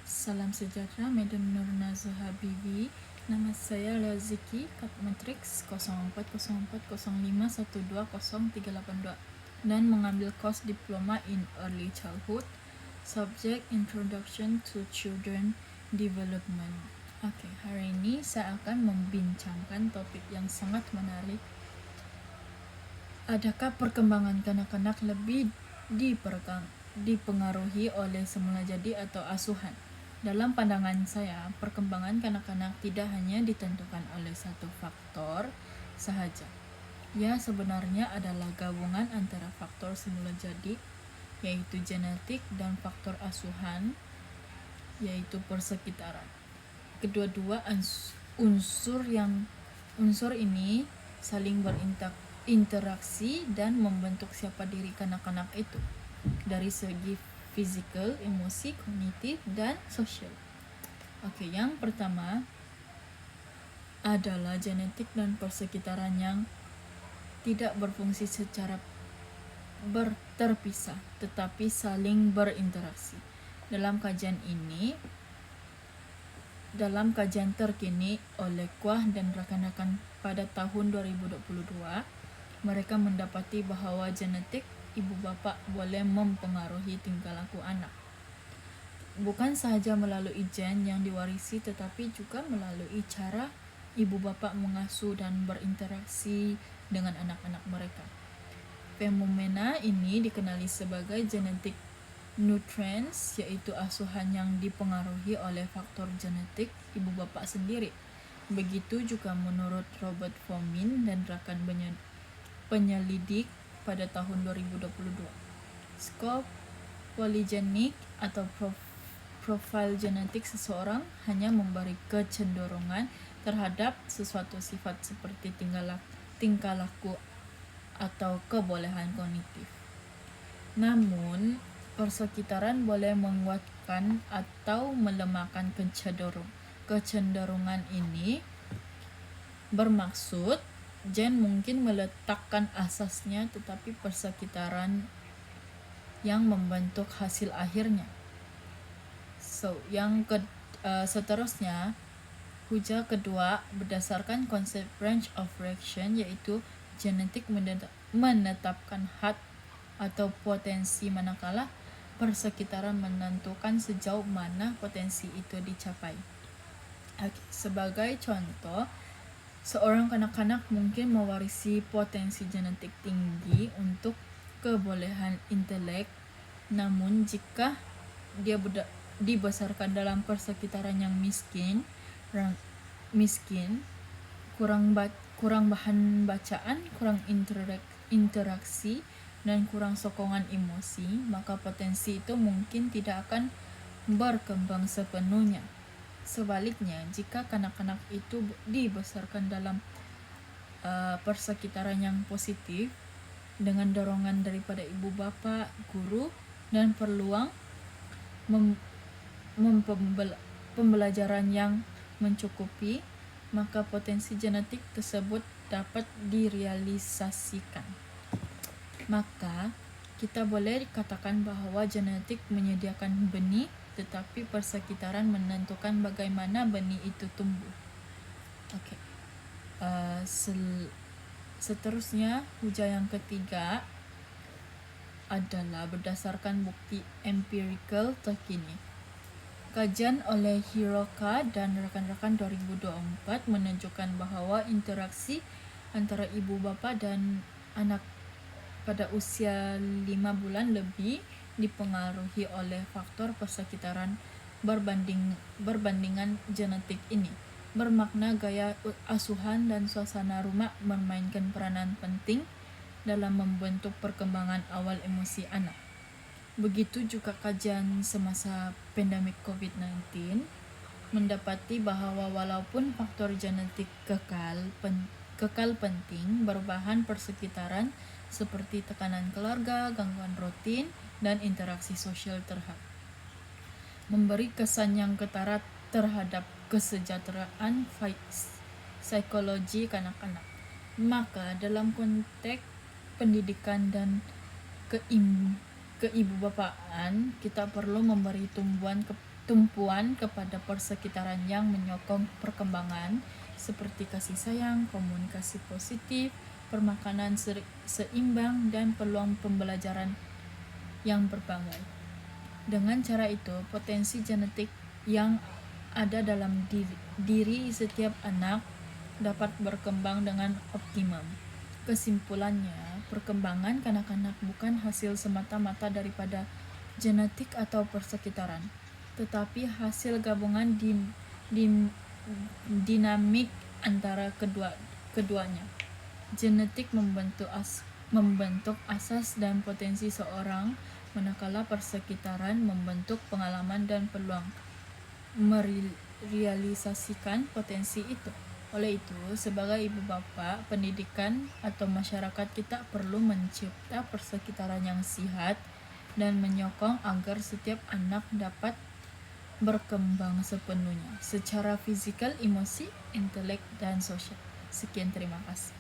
Salam sejahtera, Madam Nurna Zuhabibi. Nama saya Laziki, Kat Matrix 040405120382 dan mengambil kos Diploma in Early Childhood, Subject Introduction to Children Development. Oke, hari ini saya akan membincangkan topik yang sangat menarik. Adakah perkembangan kanak-kanak lebih dipengaruhi oleh semula jadi atau asuhan? Dalam pandangan saya, perkembangan kanak-kanak tidak hanya ditentukan oleh satu faktor sahaja. Ya, sebenarnya adalah gabungan antara faktor semula jadi, yaitu genetik, dan faktor asuhan, yaitu persekitaran. Kedua-dua unsur ini saling berinteraksi dan membentuk siapa diri kanak-kanak itu dari segi fisikal, emosi, kognitif, dan sosial. Oke, yang pertama adalah genetik dan persekitaran yang tidak berfungsi secara terpisah, tetapi saling berinteraksi. Dalam kajian terkini oleh Kwah dan rakan-rakan pada tahun 2022, mereka mendapati bahwa genetik ibu bapa boleh mempengaruhi tingkah laku anak. Bukan sahaja melalui gen yang diwarisi, tetapi juga melalui cara ibu bapa mengasuh dan berinteraksi dengan anak-anak mereka. Fenomena ini dikenali sebagai genetic nutrients, yaitu asuhan yang dipengaruhi oleh faktor genetik ibu bapa sendiri. Begitu juga menurut Robert Fomin dan rakan penyelidik pada tahun 2022. Skop poligenik atau profil genetik seseorang hanya memberi kecenderungan terhadap sesuatu sifat seperti tingkah laku atau kebolehan kognitif. Namun, persekitaran boleh menguatkan atau melemahkan kecenderungan ini. Bermaksud, gen mungkin meletakkan asasnya, tetapi persekitaran yang membentuk hasil akhirnya. Seterusnya, hujah kedua berdasarkan konsep range of reaction, yaitu genetik menetapkan had atau potensi, manakala persekitaran menentukan sejauh mana potensi itu dicapai. Sebagai contoh, seorang kanak-kanak mungkin mewarisi potensi genetik tinggi untuk kebolehan intelek, namun jika dia dibesarkan dalam persekitaran yang miskin, kurang bahan bacaan, kurang interaksi, dan kurang sokongan emosi, maka potensi itu mungkin tidak akan berkembang sepenuhnya. Sebaliknya, jika kanak-kanak itu dibesarkan dalam persekitaran yang positif, dengan dorongan daripada ibu bapa, guru, dan peluang pembelajaran yang mencukupi, maka potensi genetik tersebut dapat direalisasikan. Maka kita boleh katakan bahwa genetik menyediakan benih, tetapi persekitaran menentukan bagaimana benih itu tumbuh. Oke. Seterusnya, hujah yang ketiga adalah berdasarkan bukti empirikal terkini. Kajian oleh Hiroka dan rakan-rakan 2024 menunjukkan bahwa interaksi antara ibu bapa dan anak pada usia 5 bulan lebih dipengaruhi oleh faktor persekitaran berbandingan genetik ini. Bermakna gaya asuhan dan suasana rumah memainkan peranan penting dalam membentuk perkembangan awal emosi anak. Begitu juga kajian semasa pandemik COVID-19 mendapati bahwa walaupun faktor genetik kekal penting, perubahan persekitaran seperti tekanan keluarga, gangguan rutin, dan interaksi sosial memberi kesan yang ketara terhadap kesejahteraan psikologi kanak-kanak. Maka dalam konteks pendidikan dan keibubapaan, kita perlu memberi tumbuhan tumpuan kepada persekitaran yang menyokong perkembangan seperti kasih sayang, komunikasi positif, permakanan seimbang, dan peluang pembelajaran yang berbagai. Dengan cara itu, potensi genetik yang ada dalam diri setiap anak dapat berkembang dengan optimum. Kesimpulannya, perkembangan kanak-kanak bukan hasil semata-mata daripada genetik atau persekitaran, tetapi hasil gabungan dinamik antara keduanya. Genetik membentuk asas dan potensi seorang, manakala persekitaran membentuk pengalaman dan peluang merealisasikan potensi itu. Oleh itu, sebagai ibu bapa, pendidikan atau masyarakat kita perlu mencipta persekitaran yang sehat dan menyokong agar setiap anak dapat berkembang sepenuhnya secara fisikal, emosi, intelek, dan sosial. Sekian, terima kasih.